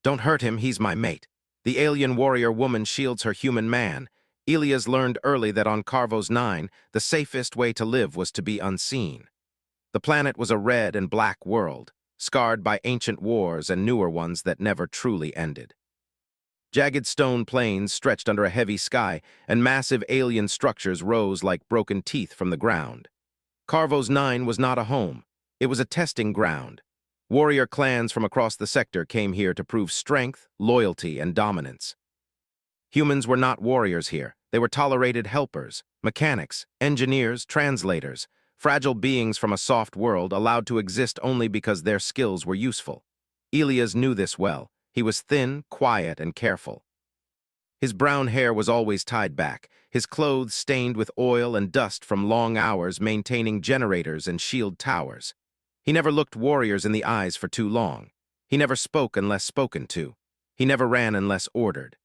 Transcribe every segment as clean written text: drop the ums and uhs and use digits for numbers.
Don't hurt him, he's my mate. The alien warrior woman shields her human man. Elias learned early that on Carvos 9, the safest way to live was to be unseen. The planet was a red and black world, scarred by ancient wars and newer ones that never truly ended. Jagged stone plains stretched under a heavy sky, and massive alien structures rose like broken teeth from the ground. Carvos 9 was not a home. It was a testing ground. Warrior clans from across the sector came here to prove strength, loyalty, and dominance. Humans were not warriors here. They were tolerated helpers, mechanics, engineers, translators, fragile beings from a soft world allowed to exist only because their skills were useful. Elias knew this well. He was thin, quiet, and careful. His brown hair was always tied back, his clothes stained with oil and dust from long hours maintaining generators and shield towers. He never looked warriors in the eyes for too long. He never spoke unless spoken to. He never ran unless ordered.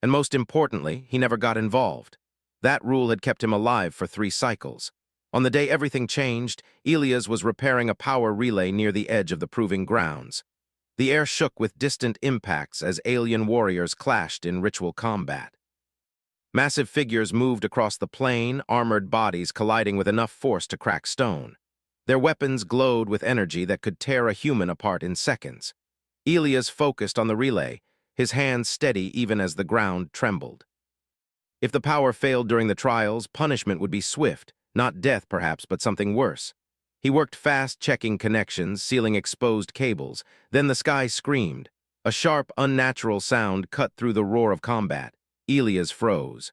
And most importantly, he never got involved. That rule had kept him alive for 3 cycles. On the day everything changed, Elias was repairing a power relay near the edge of the proving grounds. The air shook with distant impacts as alien warriors clashed in ritual combat. Massive figures moved across the plain, armored bodies colliding with enough force to crack stone. Their weapons glowed with energy that could tear a human apart in seconds. Elias focused on the relay, his hands steady even as the ground trembled. If the power failed during the trials, punishment would be swift, not death perhaps, but something worse. He worked fast, checking connections, sealing exposed cables. Then the sky screamed. A sharp, unnatural sound cut through the roar of combat. Elias froze.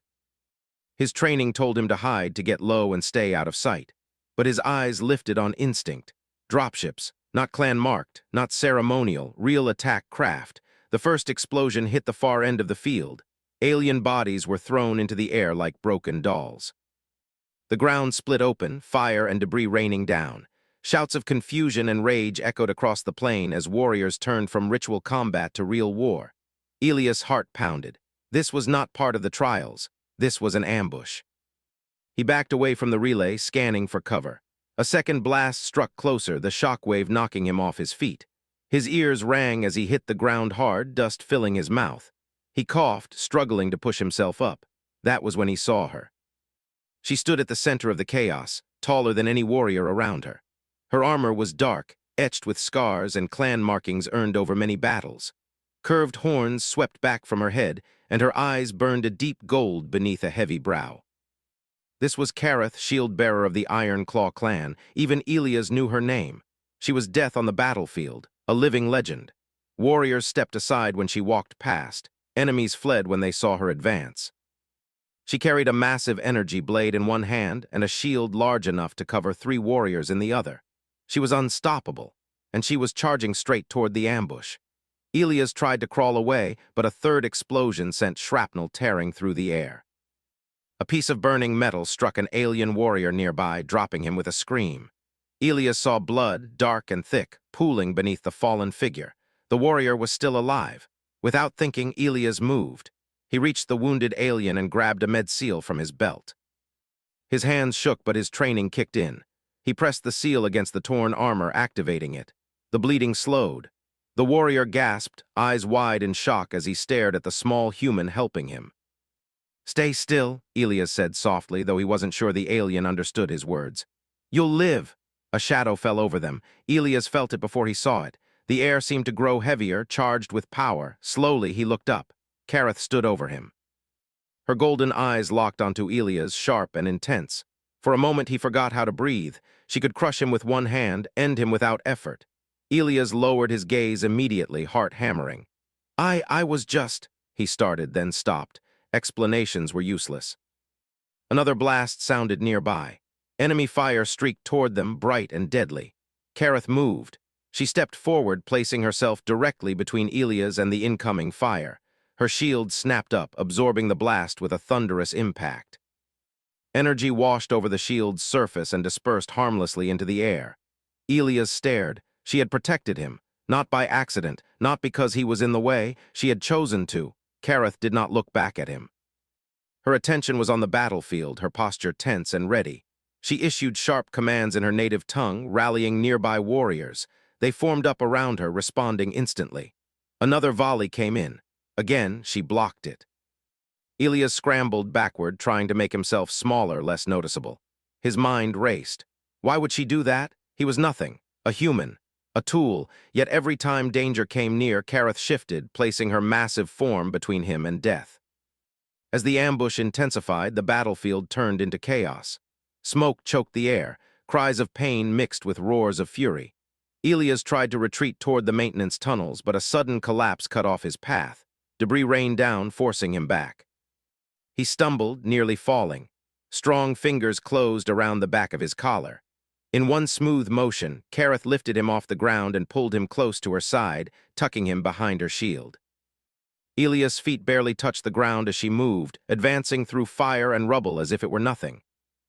His training told him to hide, to get low and stay out of sight. But his eyes lifted on instinct. Dropships, not clan-marked, not ceremonial, real attack craft. The first explosion hit the far end of the field. Alien bodies were thrown into the air like broken dolls. The ground split open, fire and debris raining down. Shouts of confusion and rage echoed across the plain as warriors turned from ritual combat to real war. Elias' heart pounded. This was not part of the trials. This was an ambush. He backed away from the relay, scanning for cover. A second blast struck closer, the shockwave knocking him off his feet. His ears rang as he hit the ground hard, dust filling his mouth. He coughed, struggling to push himself up. That was when he saw her. She stood at the center of the chaos, taller than any warrior around her. Her armor was dark, etched with scars and clan markings earned over many battles. Curved horns swept back from her head, and her eyes burned a deep gold beneath a heavy brow. This was Kareth, shield-bearer of the Iron Claw clan. Even Elias knew her name. She was death on the battlefield, a living legend. Warriors stepped aside when she walked past. Enemies fled when they saw her advance. She carried a massive energy blade in one hand and a shield large enough to cover 3 warriors in the other. She was unstoppable, and she was charging straight toward the ambush. Elias tried to crawl away, but a third explosion sent shrapnel tearing through the air. A piece of burning metal struck an alien warrior nearby, dropping him with a scream. Elias saw blood, dark and thick, pooling beneath the fallen figure. The warrior was still alive. Without thinking, Elias moved. He reached the wounded alien and grabbed a med seal from his belt. His hands shook, but his training kicked in. He pressed the seal against the torn armor, activating it. The bleeding slowed. The warrior gasped, eyes wide in shock as he stared at the small human helping him. "Stay still," Elias said softly, though he wasn't sure the alien understood his words. "You'll live." A shadow fell over them. Elias felt it before he saw it. The air seemed to grow heavier, charged with power. Slowly, he looked up. Kareth stood over him. Her golden eyes locked onto Elias, sharp and intense. For a moment, he forgot how to breathe. She could crush him with one hand, end him without effort. Elias lowered his gaze immediately, heart hammering. I was just," he started, then stopped. Explanations were useless. Another blast sounded nearby. Enemy fire streaked toward them, bright and deadly. Kareth moved. She stepped forward, placing herself directly between Elias and the incoming fire. Her shield snapped up, absorbing the blast with a thunderous impact. Energy washed over the shield's surface and dispersed harmlessly into the air. Elias stared. She had protected him, not by accident, not because he was in the way. She had chosen to. Kareth did not look back at him. Her attention was on the battlefield, her posture tense and ready. She issued sharp commands in her native tongue, rallying nearby warriors. They formed up around her, responding instantly. Another volley came in. Again, she blocked it. Elias scrambled backward, trying to make himself smaller, less noticeable. His mind raced. Why would she do that? He was nothing. A human. A tool. Yet every time danger came near, Kareth shifted, placing her massive form between him and death. As the ambush intensified, the battlefield turned into chaos. Smoke choked the air, cries of pain mixed with roars of fury. Elias tried to retreat toward the maintenance tunnels, but a sudden collapse cut off his path. Debris rained down, forcing him back. He stumbled, nearly falling. Strong fingers closed around the back of his collar. In one smooth motion, Kareth lifted him off the ground and pulled him close to her side, tucking him behind her shield. Elias' feet barely touched the ground as she moved, advancing through fire and rubble as if it were nothing.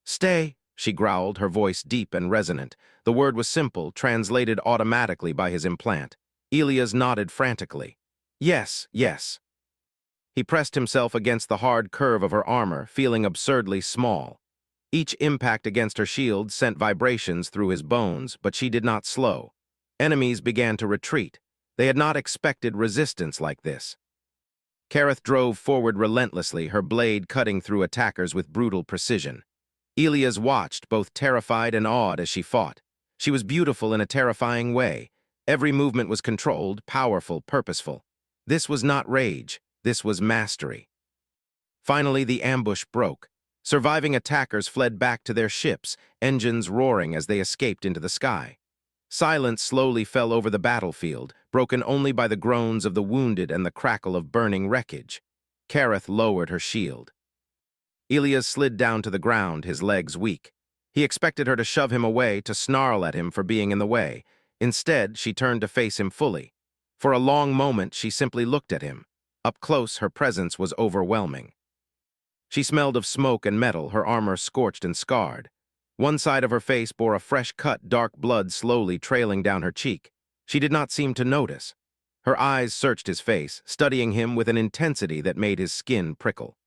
"Stay," she growled, her voice deep and resonant. The word was simple, translated automatically by his implant. Elias nodded frantically. "Yes, yes." He pressed himself against the hard curve of her armor, feeling absurdly small. Each impact against her shield sent vibrations through his bones, but she did not slow. Enemies began to retreat. They had not expected resistance like this. Kareth drove forward relentlessly, her blade cutting through attackers with brutal precision. Elias watched, both terrified and awed as she fought. She was beautiful in a terrifying way. Every movement was controlled, powerful, purposeful. This was not rage. This was mastery. Finally, the ambush broke. Surviving attackers fled back to their ships, engines roaring as they escaped into the sky. Silence slowly fell over the battlefield, broken only by the groans of the wounded and the crackle of burning wreckage. Kareth lowered her shield. Elias slid down to the ground, his legs weak. He expected her to shove him away, to snarl at him for being in the way. Instead, she turned to face him fully. For a long moment, she simply looked at him. Up close, her presence was overwhelming. She smelled of smoke and metal, her armor scorched and scarred. One side of her face bore a fresh cut, dark blood slowly trailing down her cheek. She did not seem to notice. Her eyes searched his face, studying him with an intensity that made his skin prickle.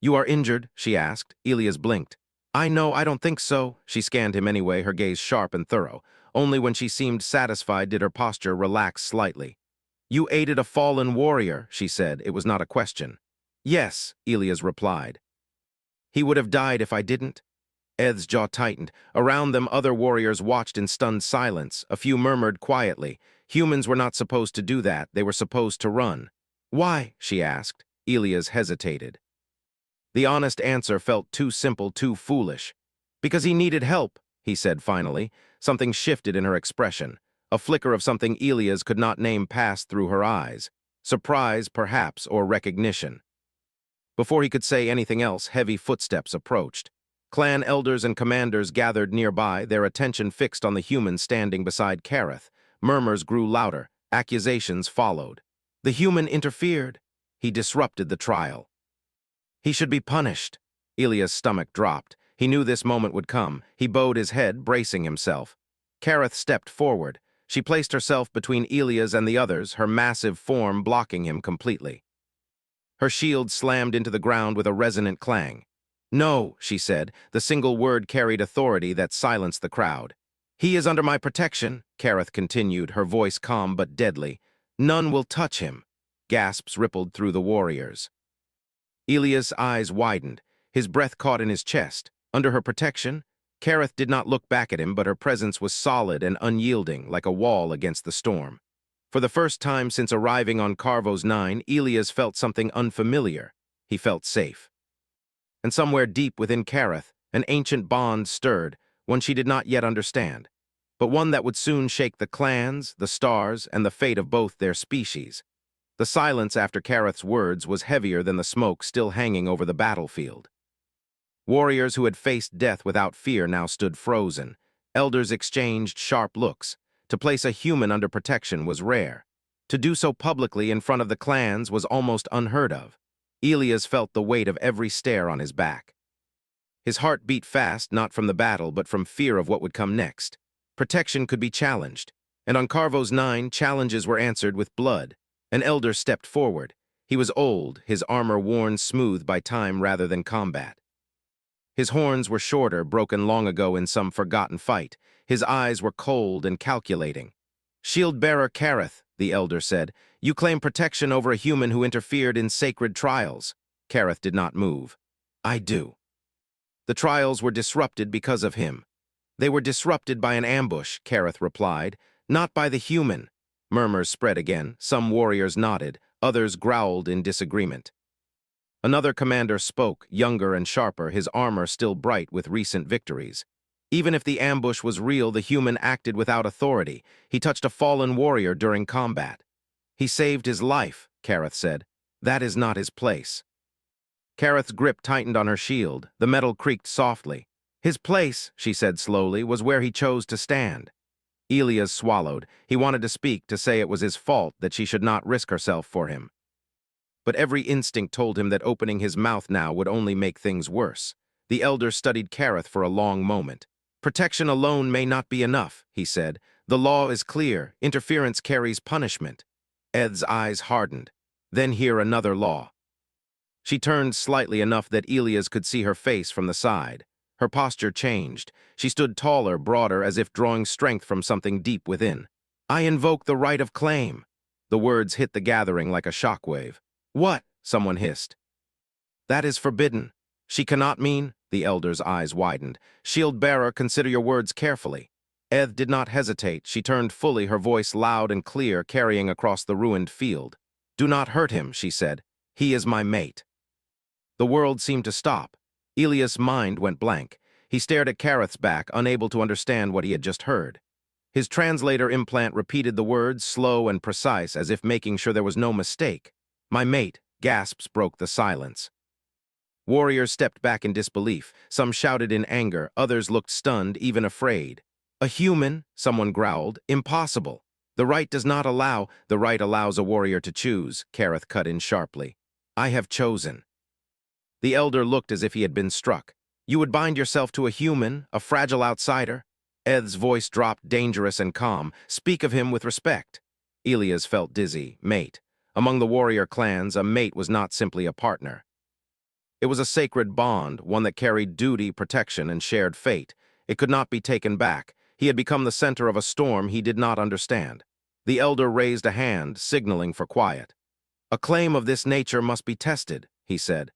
"You are injured?" she asked. Elias blinked. I don't think so." She scanned him anyway, her gaze sharp and thorough. Only when she seemed satisfied did her posture relax slightly. "You aided a fallen warrior," she said. It was not a question. "Yes," Elias replied. "He would have died if I didn't." Ed's jaw tightened. Around them, other warriors watched in stunned silence. A few murmured quietly. Humans were not supposed to do that. They were supposed to run. "Why?" she asked. Elias hesitated. The honest answer felt too simple, too foolish. "Because he needed help," he said finally. Something shifted in her expression. A flicker of something Elias could not name passed through her eyes. Surprise, perhaps, or recognition. Before he could say anything else, heavy footsteps approached. Clan elders and commanders gathered nearby, their attention fixed on the human standing beside Kareth. Murmurs grew louder. Accusations followed. The human interfered. He disrupted the trial. He should be punished. Elias' stomach dropped. He knew this moment would come. He bowed his head, bracing himself. Kareth stepped forward. She placed herself between Elias and the others, her massive form blocking him completely. Her shield slammed into the ground with a resonant clang. "No," she said. The single word carried authority that silenced the crowd. "He is under my protection," Kareth continued, her voice calm but deadly. "None will touch him." Gasps rippled through the warriors. Elias' eyes widened. His breath caught in his chest. Under her protection? Kareth did not look back at him, but her presence was solid and unyielding, like a wall against the storm. For the first time since arriving on Carvo's 9, Elias felt something unfamiliar. He felt safe. And somewhere deep within Kareth, an ancient bond stirred, one she did not yet understand, but one that would soon shake the clans, the stars, and the fate of both their species. The silence after Kareth's words was heavier than the smoke still hanging over the battlefield. Warriors who had faced death without fear now stood frozen. Elders exchanged sharp looks. To place a human under protection was rare. To do so publicly in front of the clans was almost unheard of. Elias felt the weight of every stare on his back. His heart beat fast, not from the battle, but from fear of what would come next. Protection could be challenged, and on Carvo's 9, challenges were answered with blood. An elder stepped forward. He was old, his armor worn smooth by time rather than combat. His horns were shorter, broken long ago in some forgotten fight. His eyes were cold and calculating. "Shield-bearer Kareth," the elder said, You claim protection over a human who interfered in sacred trials. Kareth did not move. I do. The trials were disrupted because of him. They were disrupted by an ambush, Kareth replied, not by the human. Murmurs spread again. Some warriors nodded, others growled in disagreement. Another commander spoke, younger and sharper, his armor still bright with recent victories. Even if the ambush was real, the human acted without authority. He touched a fallen warrior during combat. He saved his life, Kareth said. That is not his place. Kareth's grip tightened on her shield. The metal creaked softly. His place, she said slowly, was where he chose to stand. Elias swallowed. He wanted to speak, to say it was his fault, that she should not risk herself for him. But every instinct told him that opening his mouth now would only make things worse. The elder studied Kareth for a long moment. Protection alone may not be enough, he said. The law is clear. Interference carries punishment. Ed's eyes hardened. Then hear another law. She turned slightly enough that Elias could see her face from the side. Her posture changed. She stood taller, broader, as if drawing strength from something deep within. I invoke the right of claim. The words hit the gathering like a shockwave. What? Someone hissed. That is forbidden. She cannot mean, the elder's eyes widened. Shield-bearer, consider your words carefully. Eth did not hesitate. She turned fully, her voice loud and clear, carrying across the ruined field. Do not hurt him, she said. He is my mate. The world seemed to stop. Elias' mind went blank. He stared at Kareth's back, unable to understand what he had just heard. His translator implant repeated the words, slow and precise, as if making sure there was no mistake. My mate, gasps broke the silence. Warriors stepped back in disbelief. Some shouted in anger, others looked stunned, even afraid. A human, someone growled, impossible. The right does not allow, the right allows a warrior to choose, Kareth cut in sharply. I have chosen. The elder looked as if he had been struck. You would bind yourself to a human, a fragile outsider? Ed's voice dropped, dangerous and calm. Speak of him with respect. Elias felt dizzy. Mate. Among the warrior clans, a mate was not simply a partner. It was a sacred bond, one that carried duty, protection, and shared fate. It could not be taken back. He had become the center of a storm he did not understand. The elder raised a hand, signaling for quiet. A claim of this nature must be tested, he said.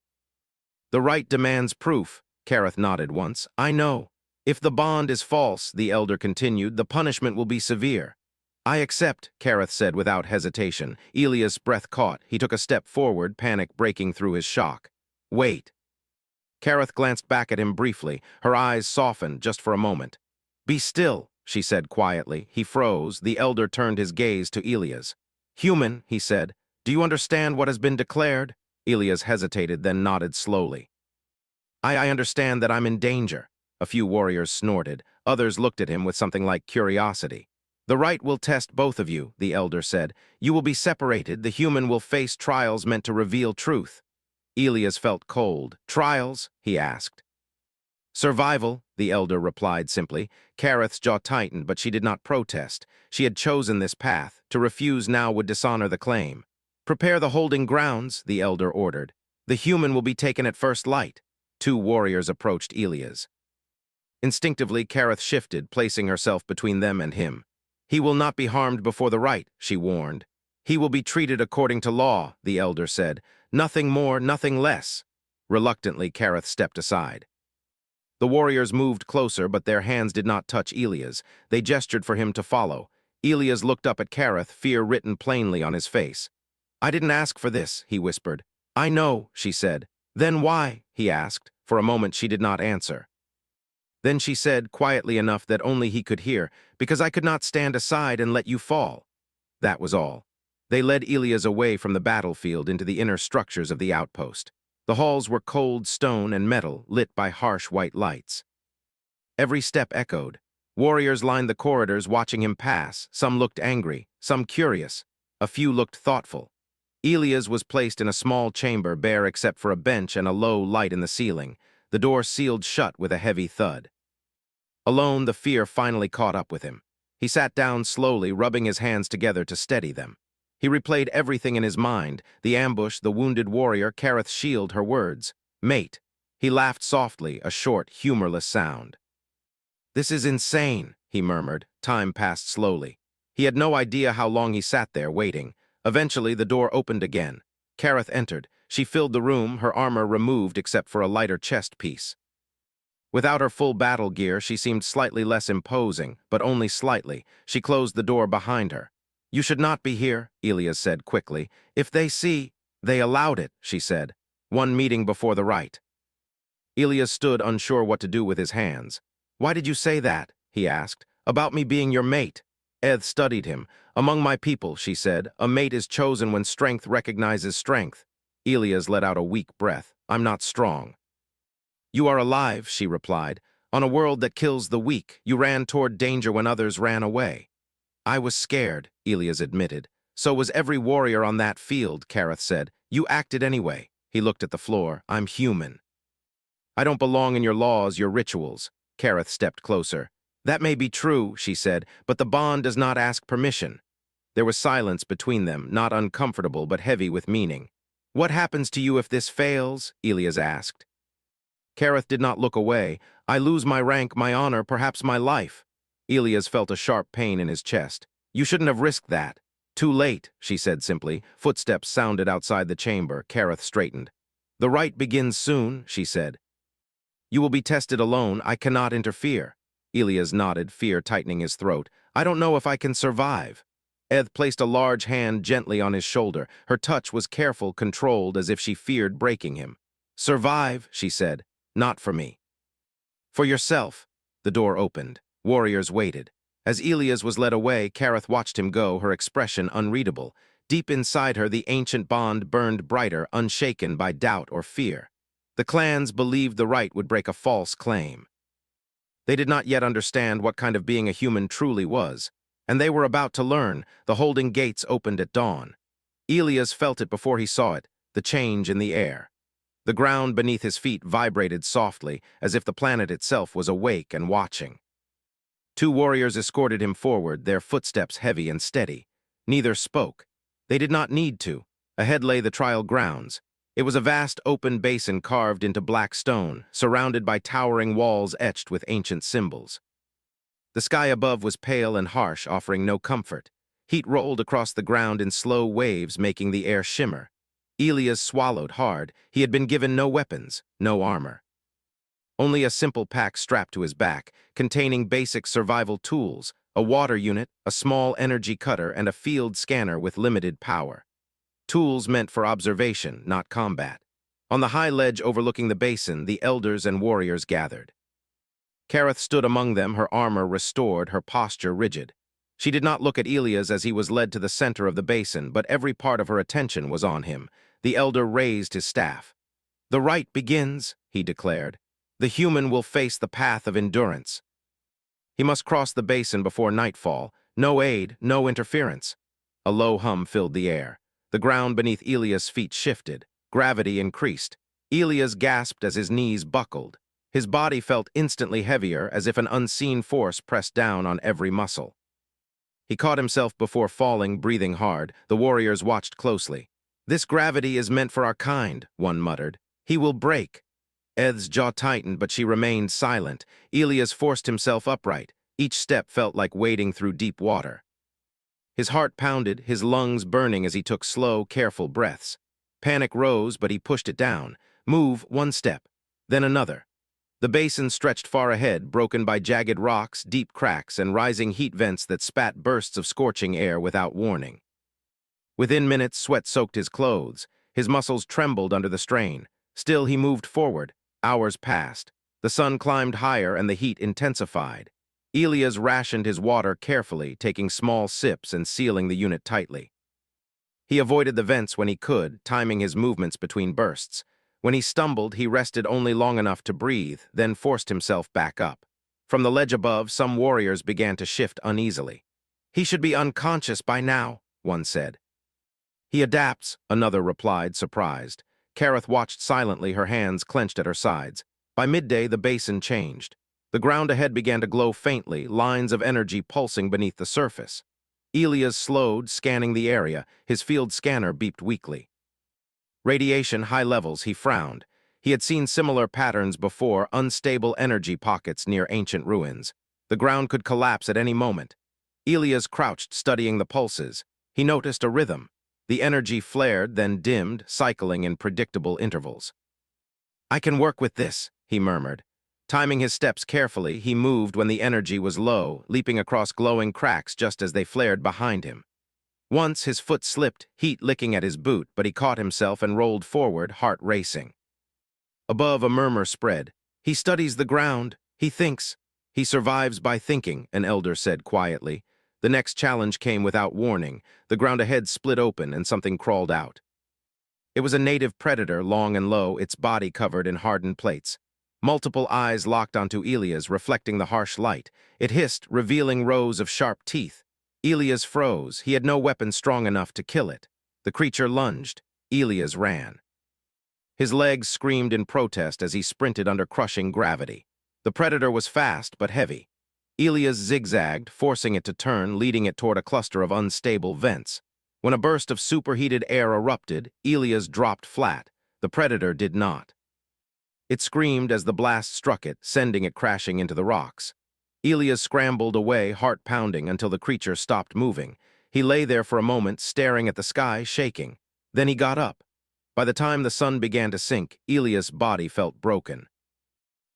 The right demands proof, Kareth nodded once. I know. If the bond is false, the elder continued, the punishment will be severe. I accept, Kareth said without hesitation. Elias' breath caught. He took a step forward, panic breaking through his shock. Wait. Kareth glanced back at him briefly. Her eyes softened just for a moment. Be still, she said quietly. He froze. The elder turned his gaze to Elias. Human, he said. Do you understand what has been declared? Elias hesitated, then nodded slowly. I understand that I'm in danger. A few warriors snorted. Others looked at him with something like curiosity. The right will test both of you, the elder said. You will be separated. The human will face trials meant to reveal truth. Elias felt cold. Trials? He asked. Survival, the elder replied simply. Kareth's jaw tightened, but she did not protest. She had chosen this path. To refuse now would dishonor the claim. Prepare the holding grounds, the elder ordered. The human will be taken at first light. Two warriors approached Elias. Instinctively, Kareth shifted, placing herself between them and him. He will not be harmed before the right, she warned. He will be treated according to law, the elder said. Nothing more, nothing less. Reluctantly, Kareth stepped aside. The warriors moved closer, but their hands did not touch Elias. They gestured for him to follow. Elias looked up at Kareth, fear written plainly on his face. I didn't ask for this, he whispered. I know, she said. Then why? He asked. For a moment she did not answer. Then she said, quietly enough that only he could hear, because I could not stand aside and let you fall. That was all. They led Elias away from the battlefield into the inner structures of the outpost. The halls were cold stone and metal, lit by harsh white lights. Every step echoed. Warriors lined the corridors watching him pass. Some looked angry, some curious. A few looked thoughtful. Elias was placed in a small chamber, bare except for a bench and a low light in the ceiling. The door sealed shut with a heavy thud. Alone, the fear finally caught up with him. He sat down slowly, rubbing his hands together to steady them. He replayed everything in his mind, the ambush, the wounded warrior, Kareth's shield, her words. Mate. He laughed softly, a short, humorless sound. This is insane, he murmured. Time passed slowly. He had no idea how long he sat there, waiting. Eventually, the door opened again. Kareth entered. She filled the room, her armor removed except for a lighter chest piece. Without her full battle gear, she seemed slightly less imposing, but only slightly. She closed the door behind her. "You should not be here," Elias said quickly. "If they see—" "They allowed it," she said. "One meeting before the rite." Elias stood unsure what to do with his hands. "Why did you say that?" he asked. "About me being your mate." Eth studied him. "Among my people," she said, "a mate is chosen when strength recognizes strength." Elias let out a weak breath. "I'm not strong." "You are alive," she replied. "On a world that kills the weak, you ran toward danger when others ran away." "I was scared," Elias admitted. "So was every warrior on that field," Kareth said. "You acted anyway." He looked at the floor. "I'm human." "I don't belong in your laws, your rituals." Kareth stepped closer. "That may be true," she said, "but the bond does not ask permission." There was silence between them, not uncomfortable but heavy with meaning. "What happens to you if this fails?" Elias asked. Kareth did not look away. "I lose my rank, my honor, perhaps my life." Elias felt a sharp pain in his chest. "You shouldn't have risked that." "Too late," she said simply. Footsteps sounded outside the chamber. Kareth straightened. "The rite begins soon," she said. "You will be tested alone. I cannot interfere." Elias nodded, fear tightening his throat. "I don't know if I can survive." Eth placed a large hand gently on his shoulder. Her touch was careful, controlled, as if she feared breaking him. "Survive," she said. "Not for me." "For yourself." The door opened. Warriors waited. As Elias was led away, Kareth watched him go, her expression unreadable. Deep inside her, the ancient bond burned brighter, unshaken by doubt or fear. The clans believed the rite would break a false claim. They did not yet understand what kind of being a human truly was, and they were about to learn. The holding gates opened at dawn. Elias felt it before he saw it, the change in the air. The ground beneath his feet vibrated softly, as if the planet itself was awake and watching. Two warriors escorted him forward, their footsteps heavy and steady. Neither spoke. They did not need to. Ahead lay the trial grounds. It was a vast open basin carved into black stone, surrounded by towering walls etched with ancient symbols. The sky above was pale and harsh, offering no comfort. Heat rolled across the ground in slow waves, making the air shimmer. Elias swallowed hard. He had been given no weapons, no armor. Only a simple pack strapped to his back, containing basic survival tools, a water unit, a small energy cutter, and a field scanner with limited power. Tools meant for observation, not combat. On the high ledge overlooking the basin, the elders and warriors gathered. Kareth stood among them, her armor restored, her posture rigid. She did not look at Elias as he was led to the center of the basin, but every part of her attention was on him. The elder raised his staff. "The rite begins," he declared. "The human will face the path of endurance. He must cross the basin before nightfall. No aid, no interference." A low hum filled the air. The ground beneath Elias' feet shifted. Gravity increased. Elias gasped as his knees buckled. His body felt instantly heavier, as if an unseen force pressed down on every muscle. He caught himself before falling, breathing hard. The warriors watched closely. "This gravity is meant for our kind," one muttered. "He will break." Eth's jaw tightened, but she remained silent. Elias forced himself upright. Each step felt like wading through deep water. His heart pounded, his lungs burning as he took slow, careful breaths. Panic rose, but he pushed it down. Move one step, then another. The basin stretched far ahead, broken by jagged rocks, deep cracks, and rising heat vents that spat bursts of scorching air without warning. Within minutes, sweat soaked his clothes. His muscles trembled under the strain. Still, he moved forward. Hours passed. The sun climbed higher and the heat intensified. Elias rationed his water carefully, taking small sips and sealing the unit tightly. He avoided the vents when he could, timing his movements between bursts. When he stumbled, he rested only long enough to breathe, then forced himself back up. From the ledge above, some warriors began to shift uneasily. "He should be unconscious by now," one said. "He adapts," another replied, surprised. Kareth watched silently, her hands clenched at her sides. By midday, the basin changed. The ground ahead began to glow faintly, lines of energy pulsing beneath the surface. Elias slowed, scanning the area. His field scanner beeped weakly. Radiation, high levels, he frowned. He had seen similar patterns before, unstable energy pockets near ancient ruins. The ground could collapse at any moment. Elias crouched, studying the pulses. He noticed a rhythm. The energy flared, then dimmed, cycling in predictable intervals. "I can work with this," he murmured. Timing his steps carefully, he moved when the energy was low, leaping across glowing cracks just as they flared behind him. Once his foot slipped, heat licking at his boot, but he caught himself and rolled forward, heart racing. Above, a murmur spread. "He studies the ground. He thinks. He survives by thinking," an elder said quietly. The next challenge came without warning. The ground ahead split open and something crawled out. It was a native predator, long and low, its body covered in hardened plates. Multiple eyes locked onto Elias, reflecting the harsh light. It hissed, revealing rows of sharp teeth. Elias froze. He had no weapon strong enough to kill it. The creature lunged. Elias ran. His legs screamed in protest as he sprinted under crushing gravity. The predator was fast but heavy. Elias zigzagged, forcing it to turn, leading it toward a cluster of unstable vents. When a burst of superheated air erupted, Elias dropped flat. The predator did not. It screamed as the blast struck it, sending it crashing into the rocks. Elias scrambled away, heart pounding, until the creature stopped moving. He lay there for a moment, staring at the sky, shaking. Then he got up. By the time the sun began to sink, Elias' body felt broken.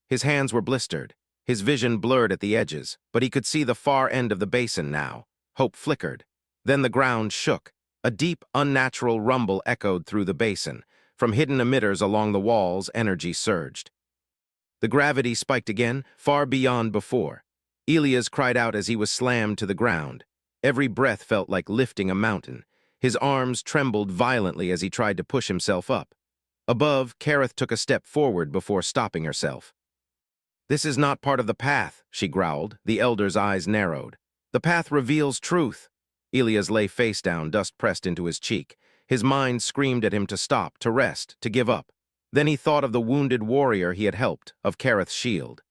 His hands were blistered, his vision blurred at the edges, but he could see the far end of the basin now. Hope flickered. Then the ground shook. A deep, unnatural rumble echoed through the basin. From hidden emitters along the walls, energy surged. The gravity spiked again, far beyond before. Elias cried out as he was slammed to the ground. Every breath felt like lifting a mountain. His arms trembled violently as he tried to push himself up. Above, Kareth took a step forward before stopping herself. "This is not part of the path," she growled. The elder's eyes narrowed. "The path reveals truth." Elias lay face down, dust pressed into his cheek. His mind screamed at him to stop, to rest, to give up. Then he thought of the wounded warrior he had helped, of Kareth's shield.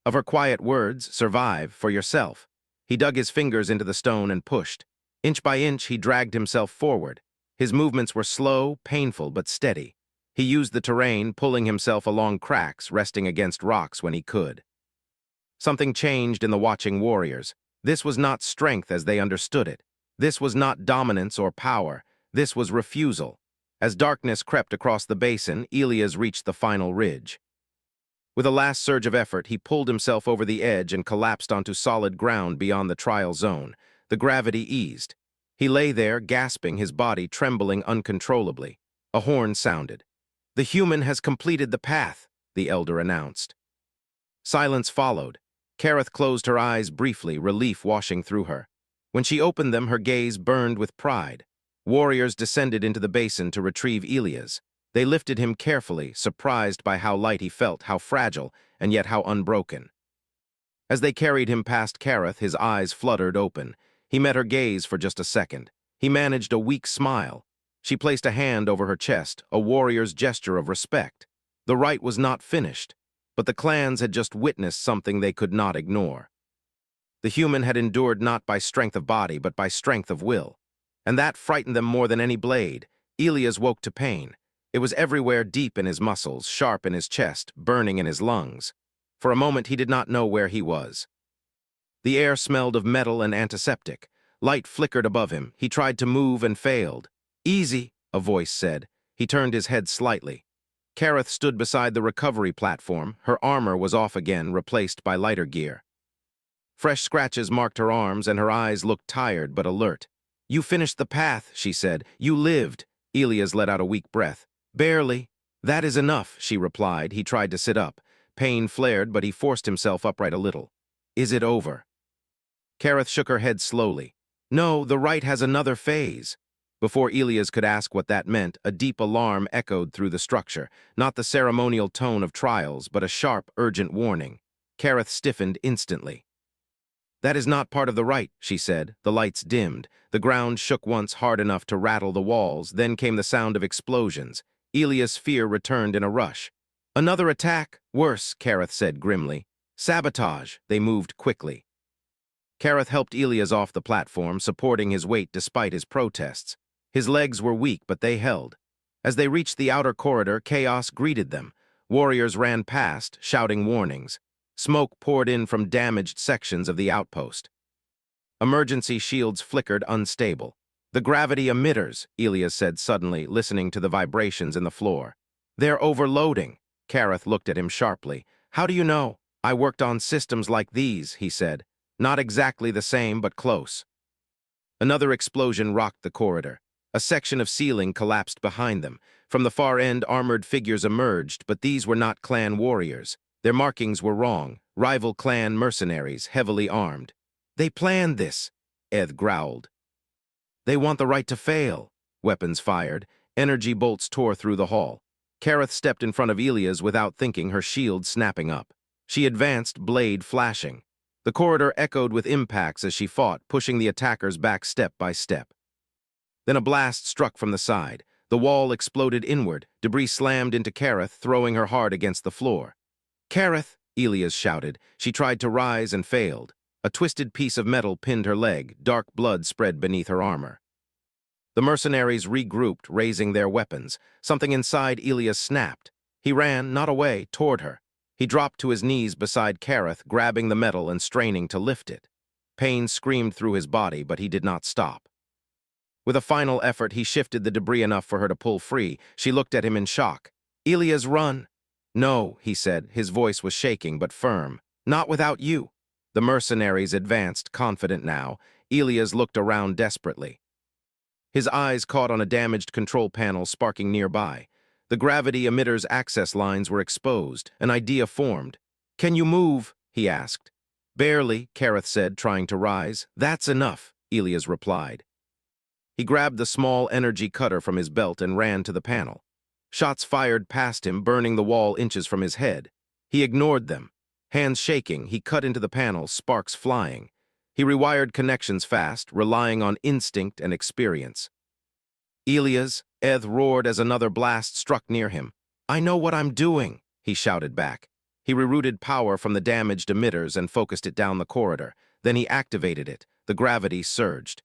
Of her quiet words, "Survive for yourself." He dug his fingers into the stone and pushed. Inch by inch, he dragged himself forward. His movements were slow, painful, but steady. He used the terrain, pulling himself along cracks, resting against rocks when he could. Something changed in the watching warriors. This was not strength as they understood it. This was not dominance or power. This was refusal. As darkness crept across the basin, Elias reached the final ridge. With a last surge of effort, he pulled himself over the edge and collapsed onto solid ground beyond the trial zone. The gravity eased. He lay there, gasping, his body trembling uncontrollably. A horn sounded. "The human has completed the path," the elder announced. Silence followed. Kareth closed her eyes briefly, relief washing through her. When she opened them, her gaze burned with pride. Warriors descended into the basin to retrieve Elias. They lifted him carefully, surprised by how light he felt, how fragile, and yet how unbroken. As they carried him past Kareth, his eyes fluttered open. He met her gaze for just a second. He managed a weak smile. She placed a hand over her chest, a warrior's gesture of respect. The rite was not finished, but the clans had just witnessed something they could not ignore. The human had endured not by strength of body, but by strength of will. And that frightened them more than any blade. Elias woke to pain. It was everywhere, deep in his muscles, sharp in his chest, burning in his lungs. For a moment he did not know where he was. The air smelled of metal and antiseptic. Light flickered above him. He tried to move and failed. "Easy," a voice said. He turned his head slightly. Kareth stood beside the recovery platform. Her armor was off again, replaced by lighter gear. Fresh scratches marked her arms, and her eyes looked tired but alert. "You finished the path," she said. "You lived." Elias let out a weak breath. "Barely." "That is enough," she replied. He tried to sit up. Pain flared, but he forced himself upright a little. "Is it over?" Kareth shook her head slowly. "No, the rite has another phase." Before Elias could ask what that meant, a deep alarm echoed through the structure, not the ceremonial tone of trials, but a sharp, urgent warning. Kareth stiffened instantly. "That is not part of the rite," she said. The lights dimmed. The ground shook once hard enough to rattle the walls. Then came the sound of explosions. Elias' fear returned in a rush. "Another attack? Worse," Kareth said grimly. "Sabotage." They moved quickly. Kareth helped Elias off the platform, supporting his weight despite his protests. His legs were weak, but they held. As they reached the outer corridor, chaos greeted them. Warriors ran past, shouting warnings. Smoke poured in from damaged sections of the outpost. Emergency shields flickered unstable. The gravity emitters, Elias said suddenly, listening to the vibrations in the floor. They're overloading. Kareth looked at him sharply. How do you know? I worked on systems like these, he said. Not exactly the same, but close. Another explosion rocked the corridor. A section of ceiling collapsed behind them. From the far end, armored figures emerged, but these were not clan warriors. Their markings were wrong. Rival clan mercenaries, heavily armed. They planned this, Eth growled. They want the right to fail. Weapons fired. Energy bolts tore through the hall. Kareth stepped in front of Elias without thinking, her shield snapping up. She advanced, blade flashing. The corridor echoed with impacts as she fought, pushing the attackers back step by step. Then a blast struck from the side. The wall exploded inward. Debris slammed into Kareth, throwing her hard against the floor. Kareth, Elias shouted. She tried to rise and failed. A twisted piece of metal pinned her leg. Dark blood spread beneath her armor. The mercenaries regrouped, raising their weapons. Something inside Elias snapped. He ran, not away, toward her. He dropped to his knees beside Kareth, grabbing the metal and straining to lift it. Pain screamed through his body, but he did not stop. With a final effort, he shifted the debris enough for her to pull free. She looked at him in shock. Elias, run. No, he said. His voice was shaking, but firm. Not without you. The mercenaries advanced, confident now. Elias looked around desperately. His eyes caught on a damaged control panel sparking nearby. The gravity emitter's access lines were exposed. An idea formed. Can you move? He asked. Barely, Kareth said, trying to rise. That's enough, Elias replied. He grabbed the small energy cutter from his belt and ran to the panel. Shots fired past him, burning the wall inches from his head. He ignored them. Hands shaking, he cut into the panel, sparks flying. He rewired connections fast, relying on instinct and experience. Elias, Eth roared as another blast struck near him. I know what I'm doing, he shouted back. He rerouted power from the damaged emitters and focused it down the corridor. Then he activated it. The gravity surged.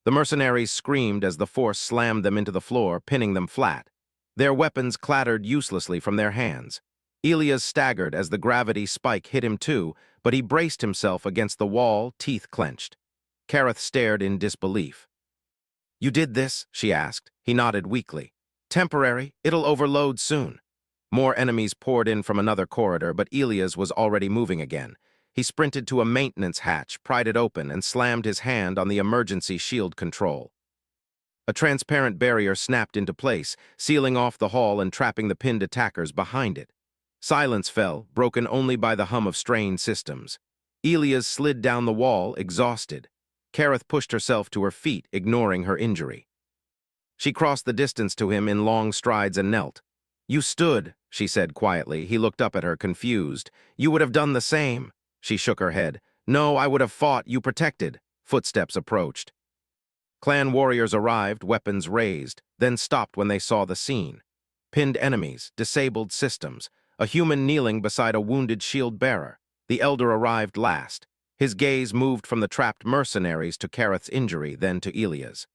The mercenaries screamed as the force slammed them into the floor, pinning them flat. Their weapons clattered uselessly from their hands. Elias staggered as the gravity spike hit him too, but he braced himself against the wall, teeth clenched. Kareth stared in disbelief. You did this? She asked. He nodded weakly. Temporary. It'll overload soon. More enemies poured in from another corridor, but Elias was already moving again. He sprinted to a maintenance hatch, pried it open, and slammed his hand on the emergency shield control. A transparent barrier snapped into place, sealing off the hall and trapping the pinned attackers behind it. Silence fell, broken only by the hum of strained systems. Elias slid down the wall, exhausted. Kareth pushed herself to her feet, ignoring her injury. She crossed the distance to him in long strides and knelt. You stood, she said quietly. He looked up at her, confused. You would have done the same. She shook her head. No, I would have fought, you protected. Footsteps approached. Clan warriors arrived, weapons raised, then stopped when they saw the scene. Pinned enemies, disabled systems, a human kneeling beside a wounded shield bearer. The elder arrived last. His gaze moved from the trapped mercenaries to Kareth's injury, then to Elias.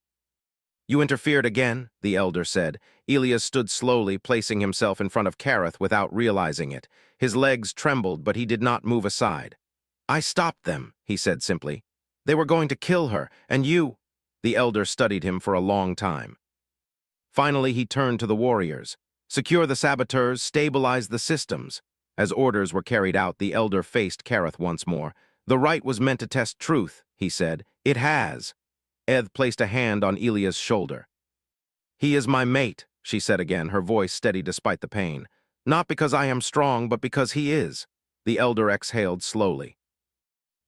You interfered again, the elder said. Elias stood slowly, placing himself in front of Kareth without realizing it. His legs trembled, but he did not move aside. I stopped them, he said simply. They were going to kill her, and you... The elder studied him for a long time. Finally, he turned to the warriors. Secure the saboteurs, stabilize the systems. As orders were carried out, the elder faced Kareth once more. The rite was meant to test truth, he said. It has. Eth placed a hand on Elias' shoulder. He is my mate, she said again, her voice steady despite the pain. Not because I am strong, but because he is. The elder exhaled slowly.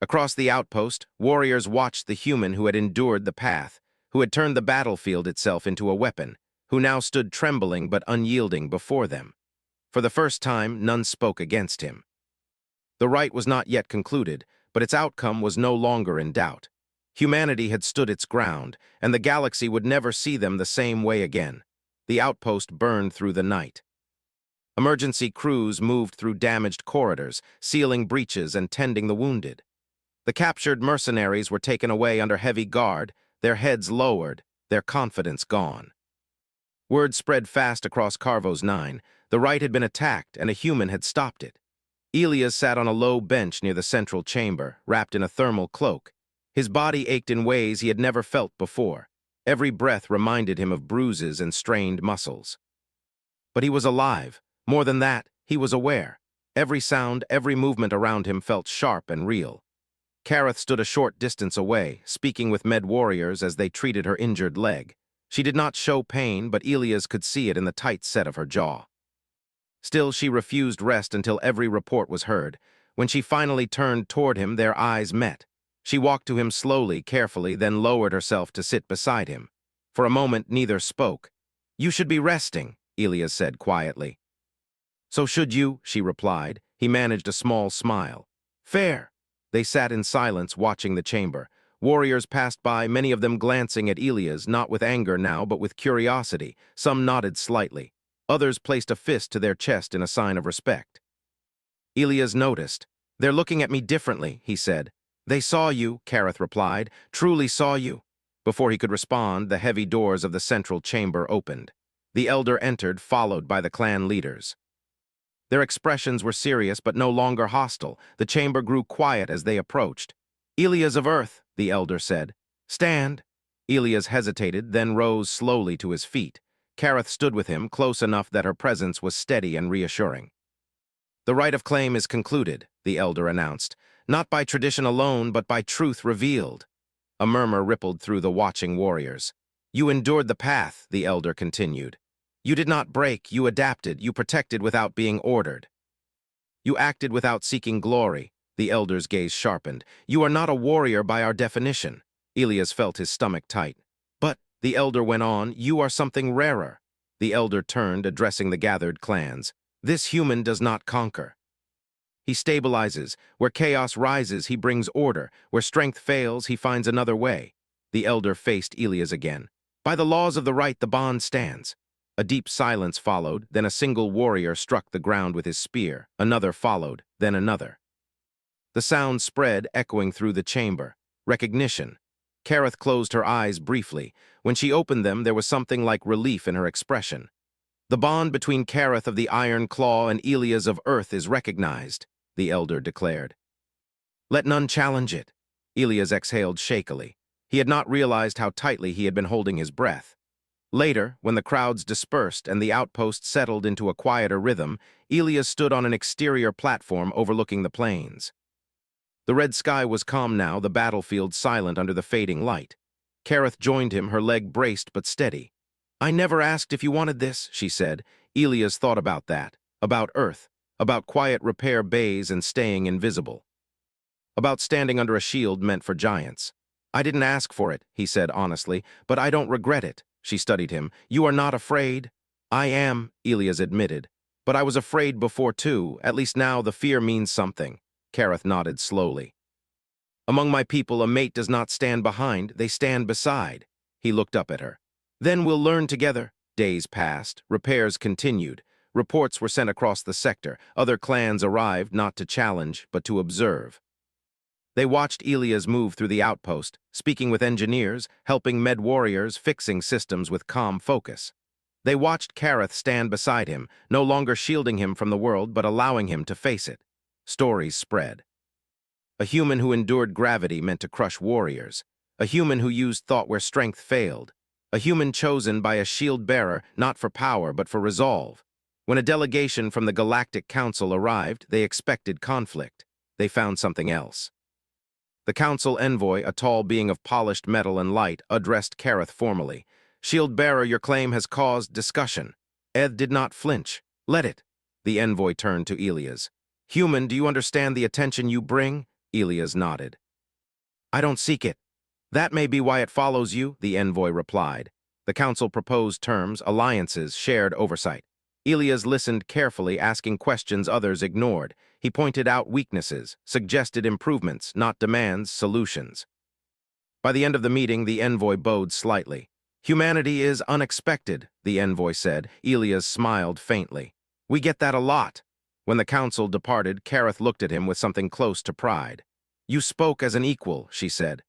Across the outpost, warriors watched the human who had endured the path, who had turned the battlefield itself into a weapon, who now stood trembling but unyielding before them. For the first time, none spoke against him. The rite was not yet concluded, but its outcome was no longer in doubt. Humanity had stood its ground, and the galaxy would never see them the same way again. The outpost burned through the night. Emergency crews moved through damaged corridors, sealing breaches and tending the wounded. The captured mercenaries were taken away under heavy guard, their heads lowered, their confidence gone. Word spread fast across Carvos 9. The rite had been attacked, and a human had stopped it. Elias sat on a low bench near the central chamber, wrapped in a thermal cloak. His body ached in ways he had never felt before. Every breath reminded him of bruises and strained muscles. But he was alive. More than that, he was aware. Every sound, every movement around him felt sharp and real. Kareth stood a short distance away, speaking with med warriors as they treated her injured leg. She did not show pain, but Elias could see it in the tight set of her jaw. Still, she refused rest until every report was heard. When she finally turned toward him, their eyes met. She walked to him slowly, carefully, then lowered herself to sit beside him. For a moment, neither spoke. "You should be resting," Elias said quietly. "So should you," she replied. He managed a small smile. "Fair." They sat in silence, watching the chamber. Warriors passed by, many of them glancing at Elias, not with anger now, but with curiosity. Some nodded slightly. Others placed a fist to their chest in a sign of respect. Elias noticed. "They're looking at me differently," he said. "They saw you," Kareth replied. "Truly saw you." Before he could respond, the heavy doors of the central chamber opened. The elder entered, followed by the clan leaders. Their expressions were serious but no longer hostile. The chamber grew quiet as they approached. "Elias of Earth," the elder said. "Stand." Elias hesitated, then rose slowly to his feet. Kareth stood with him, close enough that her presence was steady and reassuring. "The right of claim is concluded," the elder announced, "not by tradition alone, but by truth revealed." A murmur rippled through the watching warriors. "You endured the path," the elder continued. "You did not break, you adapted, you protected without being ordered. You acted without seeking glory." The elder's gaze sharpened. "You are not a warrior by our definition." Elias felt his stomach tight. "But," the elder went on, "you are something rarer." The elder turned, addressing the gathered clans. "This human does not conquer. He stabilizes. Where chaos rises, he brings order. Where strength fails, he finds another way." The elder faced Elias again. "By the laws of the right, the bond stands." A deep silence followed, then a single warrior struck the ground with his spear. Another followed, then another. The sound spread, echoing through the chamber. Recognition. Kareth closed her eyes briefly. When she opened them, there was something like relief in her expression. "The bond between Kareth of the Iron Claw and Elias of Earth is recognized," the elder declared. "Let none challenge it." Elias exhaled shakily. He had not realized how tightly he had been holding his breath. Later, when the crowds dispersed and the outpost settled into a quieter rhythm, Elias stood on an exterior platform overlooking the plains. The red sky was calm now, the battlefield silent under the fading light. Kareth joined him, her leg braced but steady. "I never asked if you wanted this," she said. Elias thought about that, about Earth, about quiet repair bays and staying invisible, about standing under a shield meant for giants. "I didn't ask for it," he said honestly, "but I don't regret it." She studied him. "You are not afraid?" "I am," Elias admitted. "But I was afraid before too. At least now the fear means something." Kareth nodded slowly. "Among my people, a mate does not stand behind, they stand beside." He looked up at her. "Then we'll learn together." Days passed. Repairs continued. Reports were sent across the sector. Other clans arrived, not to challenge, but to observe. They watched Elias move through the outpost, speaking with engineers, helping med warriors, fixing systems with calm focus. They watched Kareth stand beside him, no longer shielding him from the world, but allowing him to face it. Stories spread. A human who endured gravity meant to crush warriors. A human who used thought where strength failed. A human chosen by a shield-bearer, not for power, but for resolve. When a delegation from the Galactic Council arrived, they expected conflict. They found something else. The council envoy, a tall being of polished metal and light, addressed Kareth formally. "Shield-bearer, your claim has caused discussion." Ed did not flinch. "Let it." The envoy turned to Elias. "Human, do you understand the attention you bring?" Elias nodded. "I don't seek it." "That may be why it follows you," the envoy replied. The council proposed terms, alliances, shared oversight. Elias listened carefully, asking questions others ignored. He pointed out weaknesses, suggested improvements, not demands, solutions. By the end of the meeting, the envoy bowed slightly. "Humanity is unexpected," the envoy said. Elias smiled faintly. "We get that a lot." When the council departed, Kareth looked at him with something close to pride. "You spoke as an equal," she said.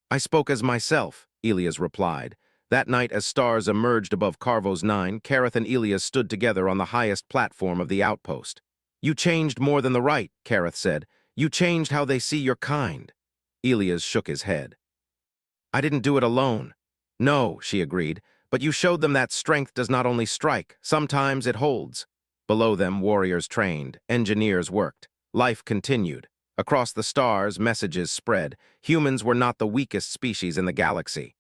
"I spoke as myself," Elias replied. That night, as stars emerged above Carvo's 9, Kareth and Elias stood together on the highest platform of the outpost. "You changed more than the right," Kareth said. "You changed how they see your kind." Elias shook his head. "I didn't do it alone." No, she agreed, but you showed them that strength does not only strike, sometimes it holds. Below them, warriors trained, engineers worked. Life continued. Across the stars, messages spread. Humans were not the weakest species in the galaxy.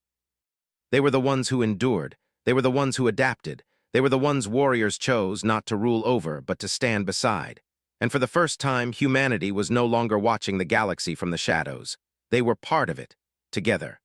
They were the ones who endured. They were the ones who adapted. They were the ones warriors chose not to rule over, but to stand beside. And for the first time, humanity was no longer watching the galaxy from the shadows. They were part of it, together.